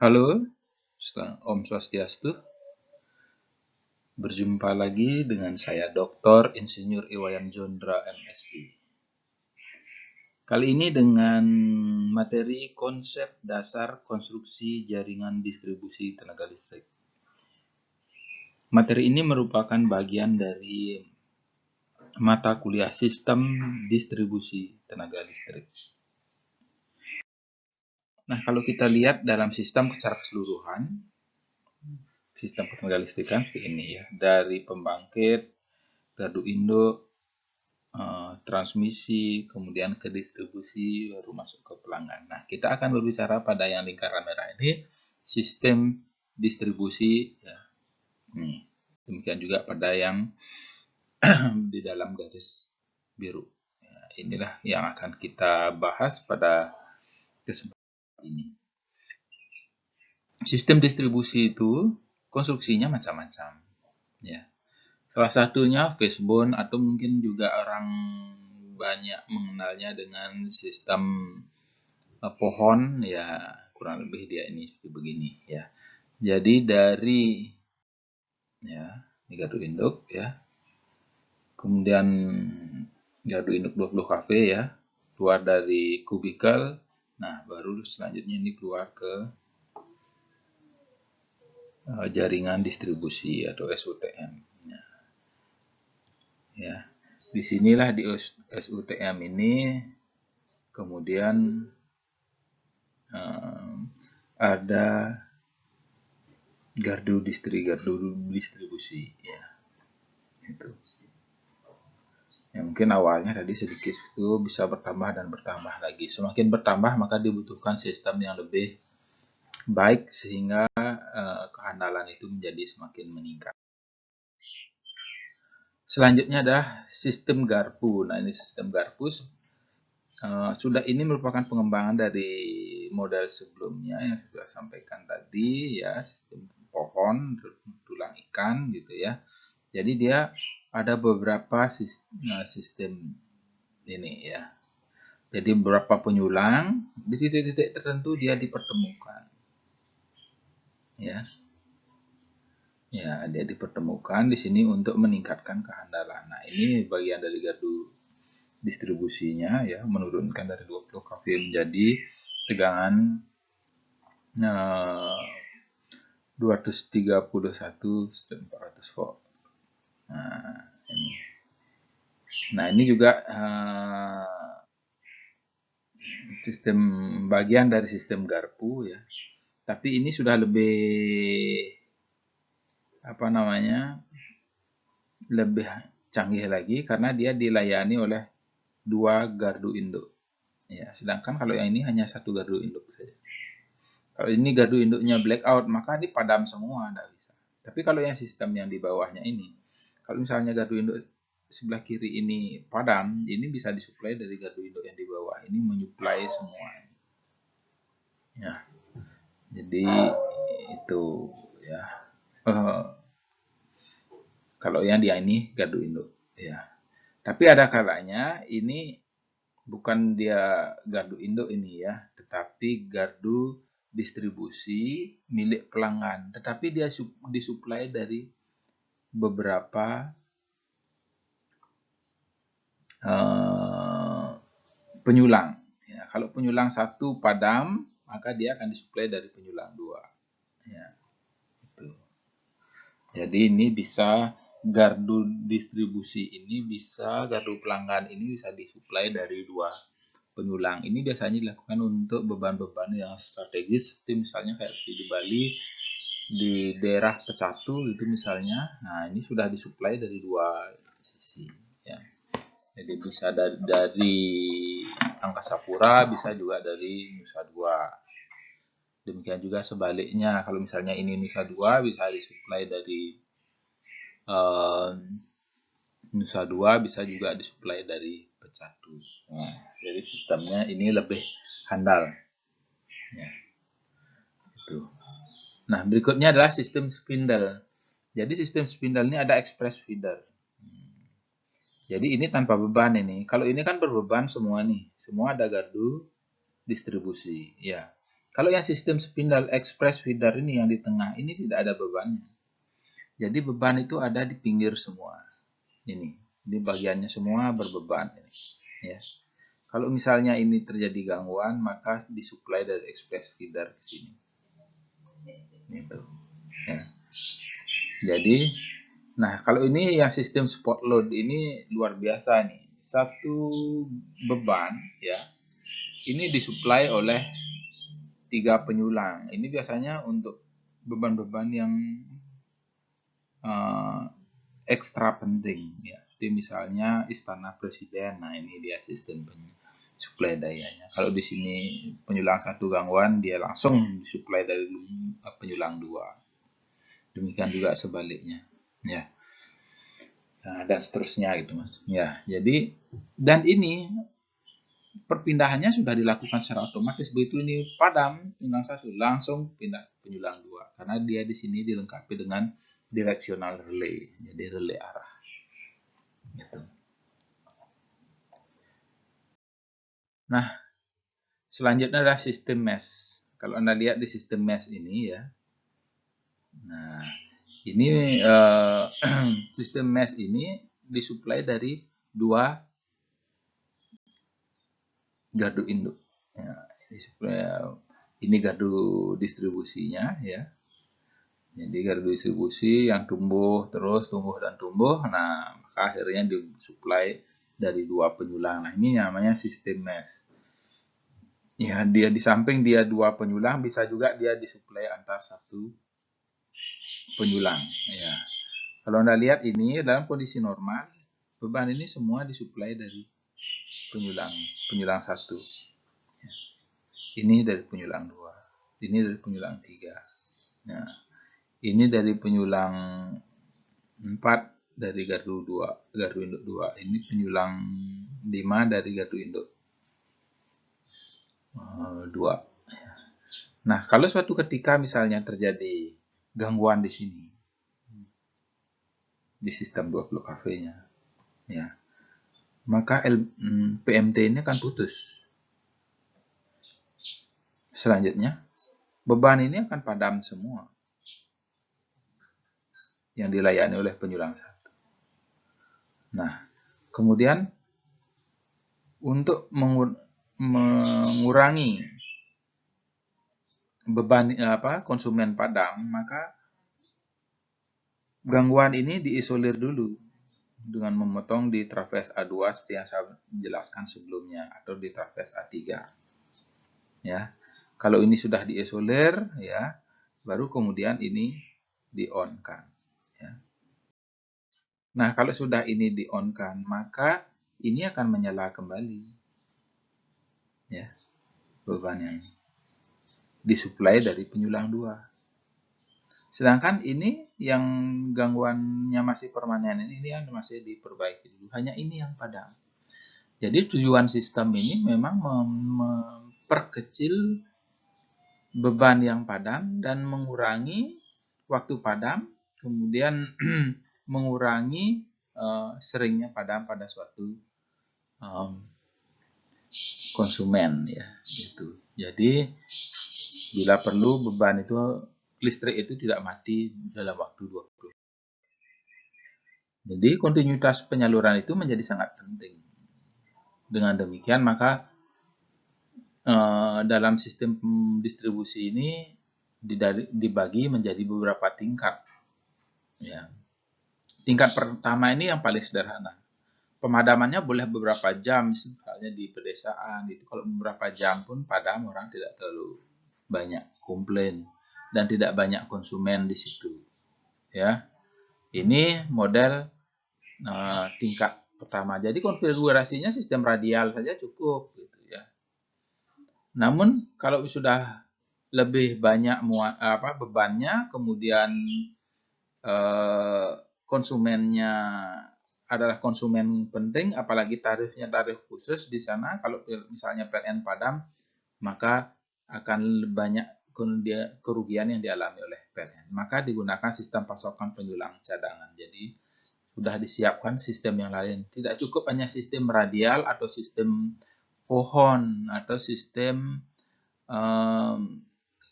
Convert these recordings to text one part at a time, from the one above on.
Halo, Om Swastiastu. Berjumpa lagi dengan saya Dr. Insinyur Iwayan Jondra MSI. Kali ini dengan materi konsep dasar konstruksi jaringan distribusi tenaga listrik. Materi ini merupakan bagian dari mata kuliah sistem distribusi tenaga listrik. Nah, kalau kita lihat dalam sistem secara keseluruhan, sistem ketenaga listrikan seperti ini ya, dari pembangkit, gardu induk, transmisi, kemudian ke distribusi, baru masuk ke pelanggan. Nah, kita akan berbicara pada yang lingkaran merah ini, sistem distribusi. Ya. Demikian juga pada yang di dalam garis biru. Ya, inilah yang akan kita bahas pada kesempatan ini. Sistem distribusi itu konstruksinya macam-macam. Ya. Salah satunya fishbone atau mungkin juga orang banyak mengenalnya dengan sistem pohon, ya kurang lebih dia ini seperti begini ya. Jadi dari ya ini gardu induk ya. Kemudian gardu induk 20 kV ya, keluar dari kubikel. Nah, baru selanjutnya ini keluar ke jaringan distribusi atau SUTM. Ya, disinilah di SUTM ini kemudian ada gardu distribusi ya. Itu. Ya, mungkin awalnya tadi sedikit itu bisa bertambah dan bertambah lagi. Semakin bertambah maka dibutuhkan sistem yang lebih baik sehingga kehandalan itu menjadi semakin meningkat. Selanjutnya adalah sistem garpu. Nah, ini sistem garpu sudah ini merupakan pengembangan dari model sebelumnya yang saya sudah sampaikan tadi ya, sistem pohon, tulang ikan gitu ya. Jadi dia ada beberapa sistem ini ya. Jadi beberapa penyulang di titik-titik tertentu dia dipertemukan. Ya. Ya, dia dipertemukan di sini untuk meningkatkan kehandalan. Nah, ini bagian dari gardu distribusinya ya, menurunkan dari 20 kV menjadi tegangan 231/400 volt. Nah, ini juga sistem bagian dari sistem garpu ya. Tapi ini sudah lebih lebih canggih lagi karena dia dilayani oleh 2 gardu induk. Ya, sedangkan kalau yang ini hanya 1 gardu induk saja. Kalau ini gardu induknya blackout, maka ini padam semua, tidak bisa. Tapi kalau yang sistem yang di bawahnya ini, kalau misalnya gardu induk sebelah kiri ini padam, ini bisa disuplai dari gardu induk yang di bawah. Ini menyuplai semua. Ya, jadi itu ya. Kalau yang dia ini gardu induk. Ya. Tapi ada kalanya ini bukan dia gardu induk ini ya, tetapi gardu distribusi milik pelanggan. Tetapi dia disuplai dari beberapa penyulang. Ya, kalau penyulang 1 padam, maka dia akan disuplai dari penyulang 2. Ya, itu. Jadi ini bisa gardu distribusi ini bisa, gardu pelanggan ini bisa disuplai dari 2 penyulang. Ini biasanya dilakukan untuk beban-beban yang strategis seperti misalnya kayak di Bali, di daerah Pecatu gitu misalnya. Nah, ini sudah disuplai dari 2 sisi ya. Jadi bisa dari Angkasa Pura, bisa juga dari Nusa Dua. Demikian juga sebaliknya, kalau misalnya ini Nusa Dua bisa disuplai dari Nusa Dua, bisa juga disuplai dari Pecatu. Nah, jadi sistemnya ini lebih handal. Ya, itu. Nah, berikutnya adalah sistem spindle. Jadi sistem spindle ini ada express feeder. Jadi ini tanpa beban ini. Kalau ini kan berbeban semua nih. Semua ada gardu distribusi. Ya. Kalau yang sistem spindle express feeder ini yang di tengah ini tidak ada bebannya. Jadi beban itu ada di pinggir semua. Ini bagiannya semua berbeban ini. Ya. Kalau misalnya ini terjadi gangguan, maka disuplai dari express feeder ke sini. Gitu. Ya. Jadi, nah kalau ini yang sistem spot load ini luar biasa nih. Satu beban ya, ini disuplai oleh 3 penyulang. Ini biasanya untuk beban-beban yang ekstra penting ya. Seperti misalnya Istana Presiden. Nah, ini dia sistem suplai dayanya. Kalau di sini penyulang 1 gangguan, dia langsung disuplai dari penyulang 2. Demikian juga sebaliknya. Ya. Nah, dan seterusnya gitu Mas. Ya, jadi dan ini perpindahannya sudah dilakukan secara otomatis. Begitu ini padam penyulang 1 langsung pindah penyulang 2 karena dia di sini dilengkapi dengan directional relay. Jadi relay arah. Gitu. Nah, selanjutnya adalah sistem mesh. Kalau Anda lihat di sistem mesh ini ya. Nah, ini sistem mesh ini disuplai dari 2 gardu induk. Ya, ini gardu distribusinya ya. Jadi gardu distribusi yang tumbuh terus tumbuh dan tumbuh. Nah, maka akhirnya disuplai dari 2 penyulang. Nah, ini namanya sistem mesh. Ya, dia di samping dia 2 penyulang, bisa juga dia disuplai antar 1 penyulang. Ya. Kalau Anda lihat ini dalam kondisi normal, beban ini semua disuplai dari penyulang 1. Ya. Ini dari penyulang 2. Ini dari penyulang 3. Nah, ini dari penyulang 4 dari gardu induk 2. Ini penyulang 5 dari gardu induk 2. Nah, kalau suatu ketika misalnya terjadi gangguan di sini, di sistem 20 kV-nya, ya, maka PMT ini akan putus. Selanjutnya, beban ini akan padam semua yang dilayani oleh penyulang 1. Nah, kemudian untuk mengurangi beban konsumen padam, maka gangguan ini diisolir dulu dengan memotong di traves A2 seperti yang saya jelaskan sebelumnya atau di traves A3. Ya. Kalau ini sudah diisolir ya, baru kemudian ini di-on-kan ya. Nah, kalau sudah ini di-on-kan, maka ini akan menyala kembali. Ya. Bebannya ini disuplai dari penyulang 2. Sedangkan ini yang gangguannya masih permanen ini yang masih diperbaiki dulu. Hanya ini yang padam. Jadi tujuan sistem ini memang memperkecil beban yang padam dan mengurangi waktu padam, kemudian mengurangi seringnya padam pada suatu konsumen ya gitu. Jadi bila perlu beban itu listrik itu tidak mati dalam waktu 20. Jadi kontinuitas penyaluran itu menjadi sangat penting. Dengan demikian maka dalam sistem distribusi ini dibagi menjadi beberapa tingkat. Ya. Tingkat pertama ini yang paling sederhana. Pemadamannya boleh beberapa jam, misalnya di pedesaan. Itu kalau beberapa jam pun padam, orang tidak terlalu banyak komplain dan tidak banyak konsumen di situ. Ya, ini model tingkat pertama. Jadi konfigurasinya sistem radial saja cukup, gitu ya. Namun kalau sudah lebih banyak bebannya, kemudian konsumennya adalah konsumen penting, apalagi tarifnya tarif khusus di sana. Kalau misalnya PLN padam, maka akan banyak kerugian yang dialami oleh PLN. Maka digunakan sistem pasokan penyulang cadangan. Jadi sudah disiapkan sistem yang lain. Tidak cukup hanya sistem radial atau sistem pohon atau sistem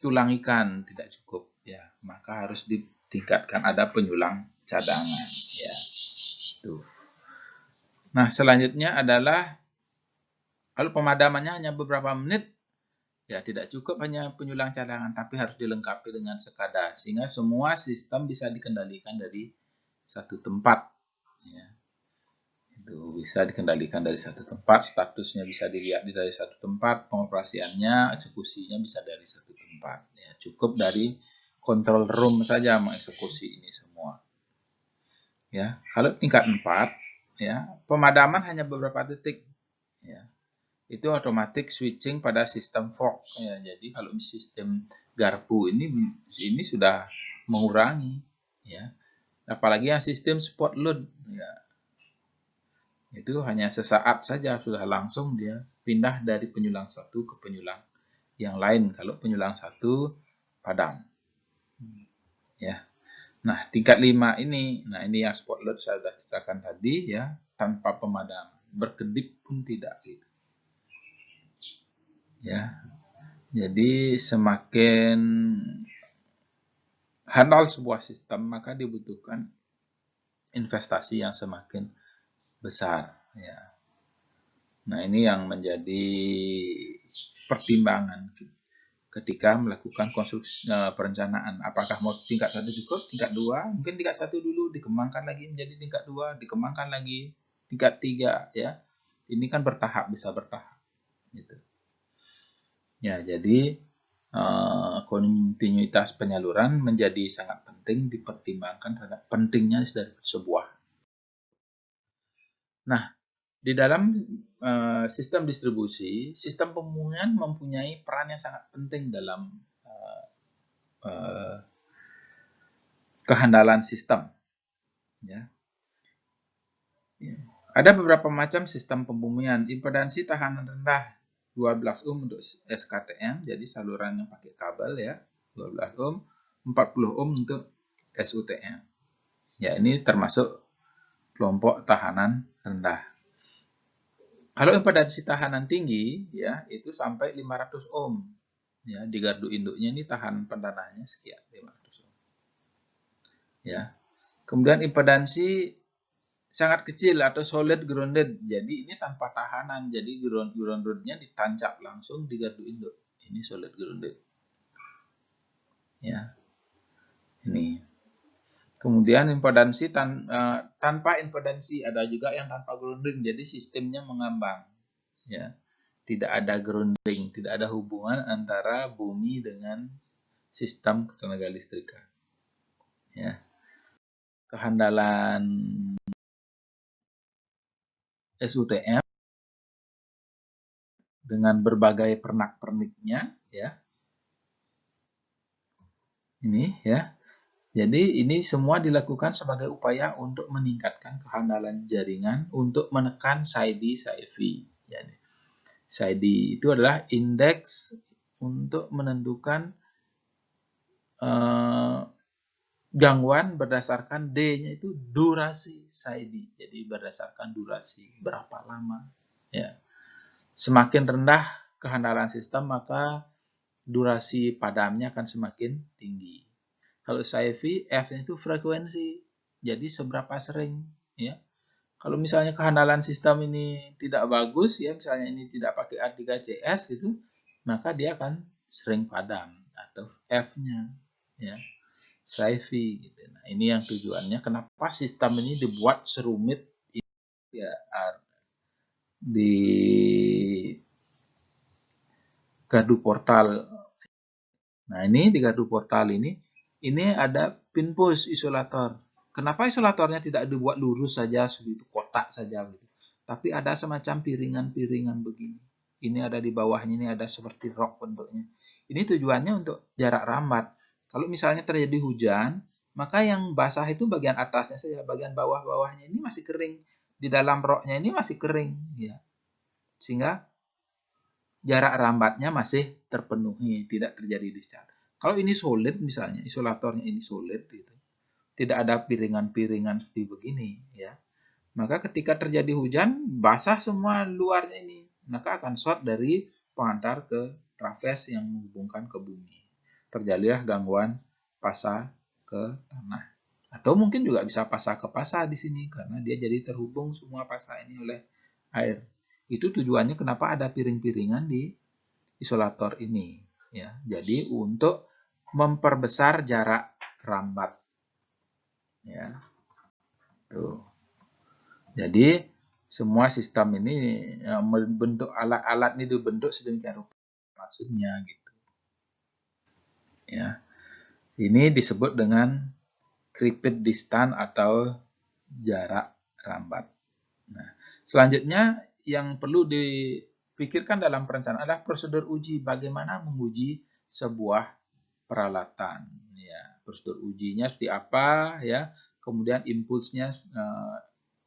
tulang ikan tidak cukup ya, maka harus ditingkatkan ada penyulang cadangan ya. Tuh. Nah, selanjutnya adalah kalau pemadamannya hanya beberapa menit ya tidak cukup hanya penyulang cadangan, tapi harus dilengkapi dengan sekada sehingga semua sistem bisa dikendalikan dari satu tempat ya. Itu bisa dikendalikan dari satu tempat, statusnya bisa dilihat dari satu tempat, pengoperasiannya, eksekusinya bisa dari satu tempat. Ya, cukup dari control room saja mengeksekusi ini semua. Ya, kalau tingkat 4, ya, pemadaman hanya beberapa detik. Ya, itu otomatis switching pada sistem fog. Ya, jadi kalau sistem garpu ini sudah mengurangi. Ya, apalagi yang sistem spot load. Ya, itu hanya sesaat saja sudah langsung dia pindah dari penyulang satu ke penyulang yang lain kalau penyulang satu padam ya. Nah, tingkat 5 ini, nah ini yang spot load saya sudah ceritakan tadi ya, tanpa pemadam, berkedip pun tidak gitu. Ya. Jadi semakin handal sebuah sistem maka dibutuhkan investasi yang semakin besar ya. Nah, ini yang menjadi pertimbangan ketika melakukan konstruksi perencanaan. Apakah mau tingkat 1 cukup, tingkat 2, mungkin tingkat 1 dulu, dikembangkan lagi menjadi tingkat 2, dikembangkan lagi tingkat 3 ya. Ini kan bertahap, bisa bertahap gitu. Ya, jadi kontinuitas penyaluran menjadi sangat penting dipertimbangkan terhadap pentingnya dari sebuah. Nah, di dalam sistem distribusi, sistem pembumian mempunyai peran yang sangat penting dalam kehandalan sistem. Ya. Ada beberapa macam sistem pembumian. Impedansi tahanan rendah 12 ohm untuk SKTM, jadi saluran yang pakai kabel ya, 12 ohm, 40 ohm untuk SUTM. Ya, ini termasuk kelompok tahanan rendah. Kalau impedansi tahanan tinggi, ya itu sampai 500 ohm. Ya, di gardu induknya ini tahan pendananya sekian 500 ohm. Ya. Kemudian impedansi sangat kecil atau solid grounded. Jadi ini tanpa tahanan. Jadi groundednya ditancap langsung di gardu induk. Ini solid grounded. Ya. Ini. Kemudian impedansi tanpa impedansi, ada juga yang tanpa grounding. Jadi sistemnya mengambang. Ya. Tidak ada grounding, tidak ada hubungan antara bumi dengan sistem ketenaga listrikan. Ya. Kehandalan SUTM dengan berbagai pernak-perniknya ya. Ini ya. Jadi ini semua dilakukan sebagai upaya untuk meningkatkan kehandalan jaringan untuk menekan SAIDI-SAIFI. Jadi SAIDI itu adalah indeks untuk menentukan gangguan berdasarkan D-nya itu durasi SAIDI. Jadi berdasarkan durasi berapa lama. Ya. Semakin rendah kehandalan sistem maka durasi padamnya akan semakin tinggi. Kalau SAIFI, F-nya itu frekuensi. Jadi seberapa sering ya. Kalau misalnya kehandalan sistem ini tidak bagus ya, misalnya ini tidak pakai R3CS gitu, maka dia akan sering padam atau F-nya ya. SAIFI gitu. Nah, ini yang tujuannya kenapa sistem ini dibuat serumit ya di gardu portal. Nah, ini di gardu portal ini ada pin push isolator. Kenapa isolatornya tidak dibuat lurus saja seperti kotak saja gitu. Tapi ada semacam piringan-piringan begini. Ini ada di bawahnya, ini ada seperti rok bentuknya. Ini tujuannya untuk jarak rambat. Kalau misalnya terjadi hujan, maka yang basah itu bagian atasnya saja, bagian bawah-bawahnya ini masih kering. Di dalam roknya ini masih kering ya. Sehingga jarak rambatnya masih terpenuhi, tidak terjadi discharge. Kalau ini solid misalnya, isolatornya ini solid gitu. Tidak ada piringan-piringan seperti begini ya. Maka ketika terjadi hujan, basah semua luarnya ini. Maka akan short dari pengantar ke traves yang menghubungkan ke bumi. terjadilah gangguan pasa ke tanah. Atau mungkin juga bisa pasa ke pasa di sini karena dia jadi terhubung semua pasa ini oleh air. Itu tujuannya kenapa ada piring-piringan di isolator ini, ya. Jadi untuk memperbesar jarak rambat, ya. Tuh. Jadi semua sistem ini membentuk alat-alat ini dibentuk sedemikian rupa maksudnya gitu. Ya. Ini disebut dengan creeped distance atau jarak rambat. Nah, selanjutnya yang perlu dipikirkan dalam perencanaan adalah prosedur uji. Bagaimana menguji sebuah peralatan. Ya, prosedur ujinya seperti apa, ya. Kemudian impulsnya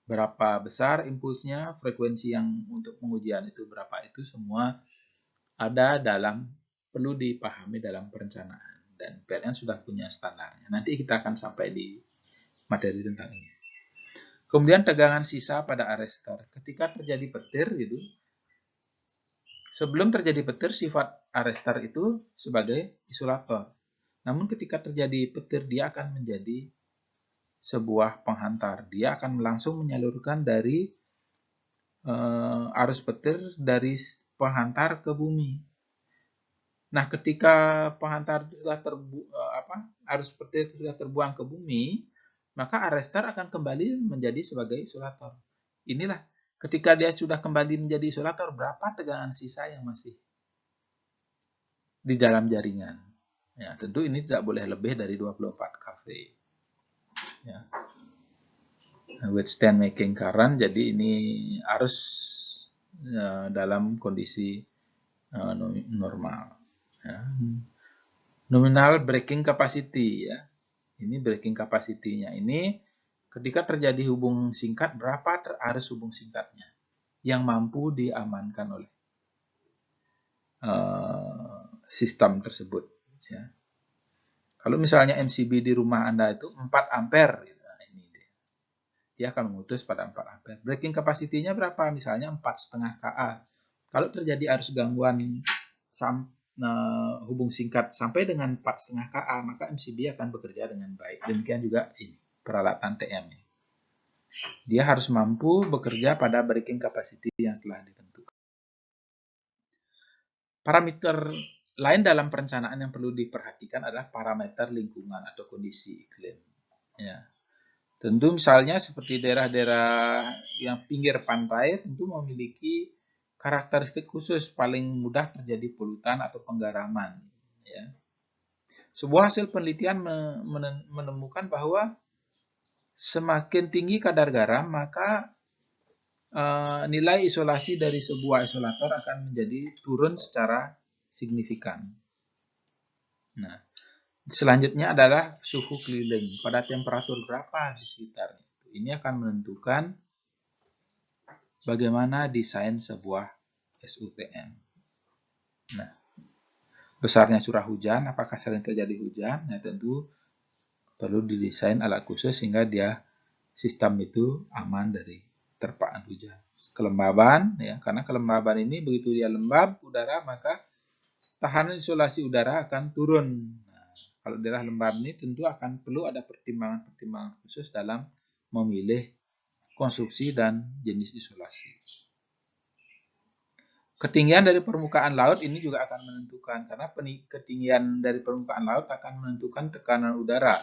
berapa besar impulsnya, frekuensi yang untuk pengujian itu berapa, itu semua ada perlu dipahami dalam perencanaan. Dan PLN sudah punya standarnya. Nanti kita akan sampai di materi tentang ini. Kemudian tegangan sisa pada arrestor. Ketika terjadi petir gitu, sebelum terjadi petir sifat arrestor itu sebagai isolator. Namun ketika terjadi petir dia akan menjadi sebuah penghantar. Dia akan langsung menyalurkan dari arus petir dari penghantar ke bumi. Nah, ketika penghantar sudah arus petir sudah terbuang ke bumi, maka arrestor akan kembali menjadi sebagai isolator. Inilah ketika dia sudah kembali menjadi isolator, berapa tegangan sisa yang masih di dalam jaringan. Ya, tentu ini tidak boleh lebih dari 24 kV. Ya. Withstand making current, jadi ini arus dalam kondisi normal. Ya. Nominal breaking capacity, ya. Ini breaking capacity-nya ini ketika terjadi hubung singkat, berapa arus hubung singkatnya yang mampu diamankan oleh sistem tersebut. Ya. Kalau misalnya MCB di rumah Anda itu 4 ampere, nah ini dia akan memutus pada 4 ampere. Breaking capacity-nya berapa? Misalnya 4,5 kA. Kalau terjadi arus gangguan hubung singkat sampai dengan 4,5 kA, maka MCB akan bekerja dengan baik. Demikian juga ini, peralatan TM. Dia harus mampu bekerja pada breaking capacity yang telah ditentukan. Parameter lain dalam perencanaan yang perlu diperhatikan adalah parameter lingkungan atau kondisi iklim. Ya. Tentu misalnya seperti daerah-daerah yang pinggir pantai tentu memiliki karakteristik khusus, paling mudah terjadi polutan atau penggaraman. Ya. Sebuah hasil penelitian menemukan bahwa semakin tinggi kadar garam, maka nilai isolasi dari sebuah isolator akan menjadi turun secara signifikan. Nah, selanjutnya adalah suhu keliling. Pada temperatur berapa di sekitarnya. Ini akan menentukan bagaimana desain sebuah SUTN. Nah, besarnya curah hujan, apakah sering terjadi hujan? Nah, tentu perlu didesain alat khusus sehingga sistem itu aman dari terpaan hujan. Kelembaban, ya, karena kelembaban ini begitu dia lembab udara, maka tahanan isolasi udara akan turun. Nah, kalau daerah lembab ini tentu akan perlu ada pertimbangan-pertimbangan khusus dalam memilih konstruksi dan jenis isolasi. Ketinggian dari permukaan laut ini juga akan menentukan, karena ketinggian dari permukaan laut akan menentukan tekanan udara,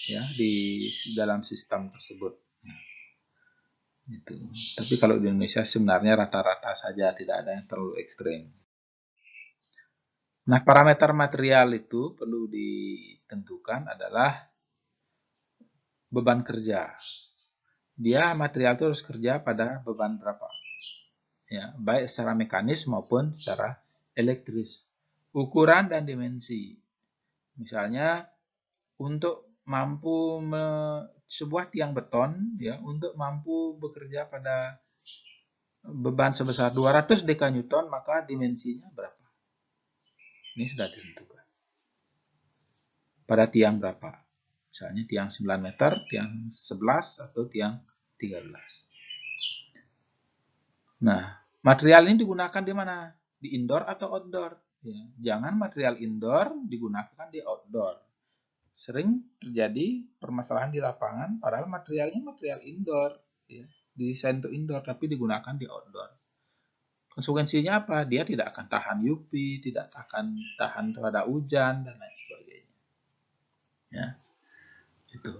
ya, di dalam sistem tersebut. Gitu. Tapi kalau di Indonesia sebenarnya rata-rata saja, tidak ada yang terlalu ekstrim. Nah, parameter material itu perlu ditentukan adalah beban kerja. Material itu harus kerja pada beban berapa? Ya, baik secara mekanis maupun secara elektris. Ukuran dan dimensi. Misalnya untuk mampu sebuah tiang beton, ya, untuk mampu bekerja pada beban sebesar 200 dekanewton, maka dimensinya berapa? Ini sudah ditentukan. Pada tiang berapa? Misalnya tiang 9 meter, tiang 11, atau tiang 13. Nah, material ini digunakan di mana? Di indoor atau outdoor? Ya. Jangan material indoor digunakan di outdoor. Sering terjadi permasalahan di lapangan, padahal materialnya material indoor, ya. Didesain untuk indoor, tapi digunakan di outdoor. Konsekuensinya apa? Dia tidak akan tahan UV, tidak akan tahan terhadap hujan, dan lain sebagainya. Ya, itu.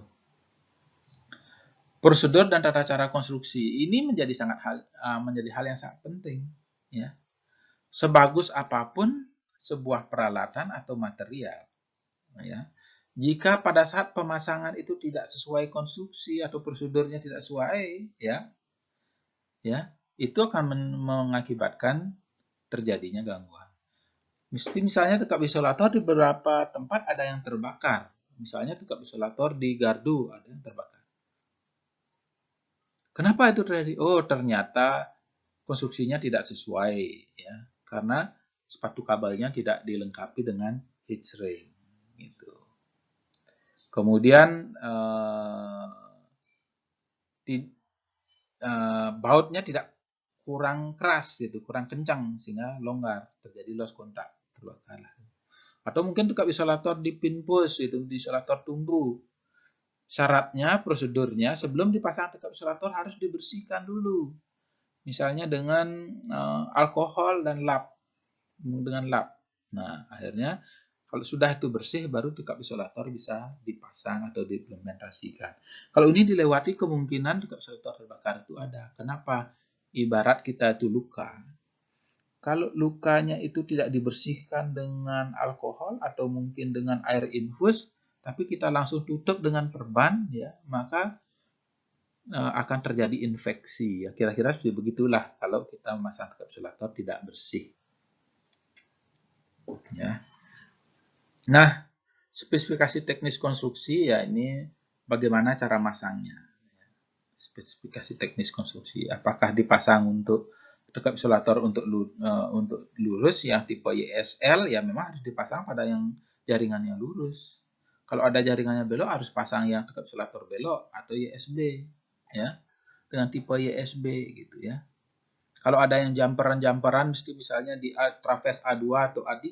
Prosedur dan tata cara konstruksi ini menjadi hal yang sangat penting. Ya. Sebagus apapun sebuah peralatan atau material, ya, jika pada saat pemasangan itu tidak sesuai konstruksi atau prosedurnya tidak sesuai, ya, itu akan mengakibatkan terjadinya gangguan. Misalnya tekap isolator di beberapa tempat ada yang terbakar. Misalnya tekap isolator di gardu ada yang terbakar. Kenapa itu terjadi? Oh, ternyata konstruksinya tidak sesuai, ya, karena sepatu kabelnya tidak dilengkapi dengan heat shrink, gitu. Kemudian bautnya tidak kurang keras, gitu, kurang kencang sehingga longgar, terjadi loss kontak, terbakar. Atau mungkin tekap isolator di pin push, itu di isolator tumbuh. Syaratnya, prosedurnya sebelum dipasang tekap isolator harus dibersihkan dulu. Misalnya dengan alkohol dan lap, dengan lap. Nah, akhirnya kalau sudah itu bersih, baru tekap isolator bisa dipasang atau diimplementasikan. Kalau ini dilewati, kemungkinan tekap isolator terbakar itu ada. Kenapa? Ibarat kita itu luka. Kalau lukanya itu tidak dibersihkan dengan alkohol atau mungkin dengan air infus, tapi kita langsung tutup dengan perban, ya, maka akan terjadi infeksi. Ya, kira-kira begitulah kalau kita memasang tekap isolator tidak bersih. Ya. Nah, spesifikasi teknis konstruksi, ya, ini bagaimana cara masangnya. Spesifikasi teknis konstruksi, apakah dipasang untuk tekap isolator untuk lurus yang tipe YSL, ya memang harus dipasang pada yang jaringannya lurus. Kalau ada jaringannya belok, harus pasang yang tekap isolator belok atau YSB, ya, dengan tipe YSB, gitu, ya. Kalau ada yang jamperan-jamperan, mesti misalnya di traves A2 atau A3,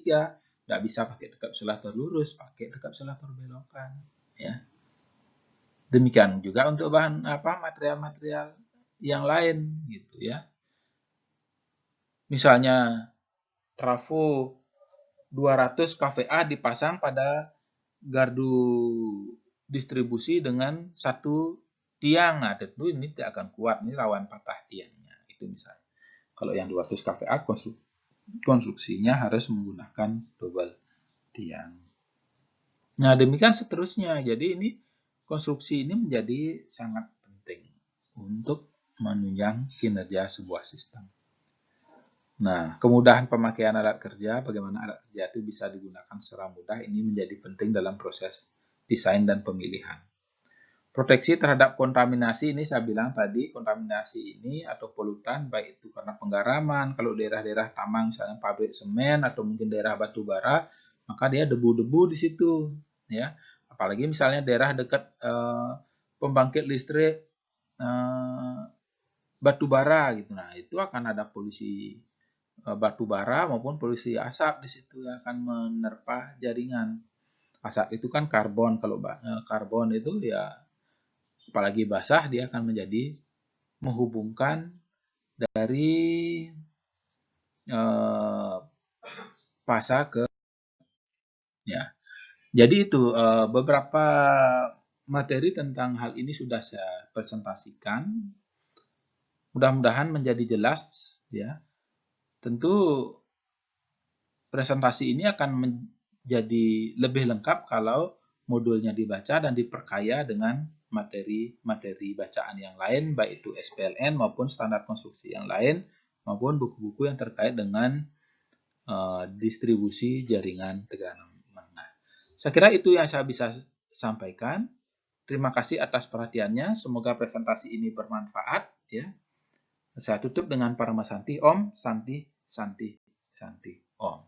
nggak bisa pakai tekap isolator lurus, pakai tekap isolator belokan, ya. Demikian juga untuk bahan material-material yang lain, gitu, ya. Misalnya trafo 200 kVA dipasang pada gardu distribusi dengan satu tiang. Nah, tentu ini tidak akan kuat, ini rawan patah tiangnya. Itu misalnya. Kalau yang 200 kVA konstruksinya harus menggunakan double tiang. Nah, demikian seterusnya. Jadi ini konstruksi ini menjadi sangat penting untuk menunjang kinerja sebuah sistem. Nah, kemudahan pemakaian alat kerja, bagaimana alat kerja itu bisa digunakan secara mudah, ini menjadi penting dalam proses desain dan pemilihan. Proteksi terhadap kontaminasi, ini saya bilang tadi, kontaminasi ini atau polutan, baik itu karena penggaraman, kalau daerah-daerah tambang, misalnya pabrik semen, atau mungkin daerah batu bara, maka dia debu-debu di situ, ya. Apalagi misalnya daerah dekat pembangkit listrik batu bara, gitu. Nah, itu akan ada polusi batu bara maupun polusi asap di situ yang akan menerpa jaringan. Asap itu kan karbon, kalau karbon itu ya apalagi basah, dia akan menjadi menghubungkan dari fasa ke, ya. Jadi itu beberapa materi tentang hal ini sudah saya presentasikan. Mudah-mudahan menjadi jelas, ya. Tentu presentasi ini akan menjadi lebih lengkap kalau modulnya dibaca dan diperkaya dengan materi-materi bacaan yang lain, baik itu SPLN maupun standar konstruksi yang lain, maupun buku-buku yang terkait dengan distribusi jaringan tegangan menengah. Saya kira itu yang saya bisa sampaikan. Terima kasih atas perhatiannya. Semoga presentasi ini bermanfaat, ya. Saya tutup dengan Paramasanti Om, Santi, Santi, Santi Om.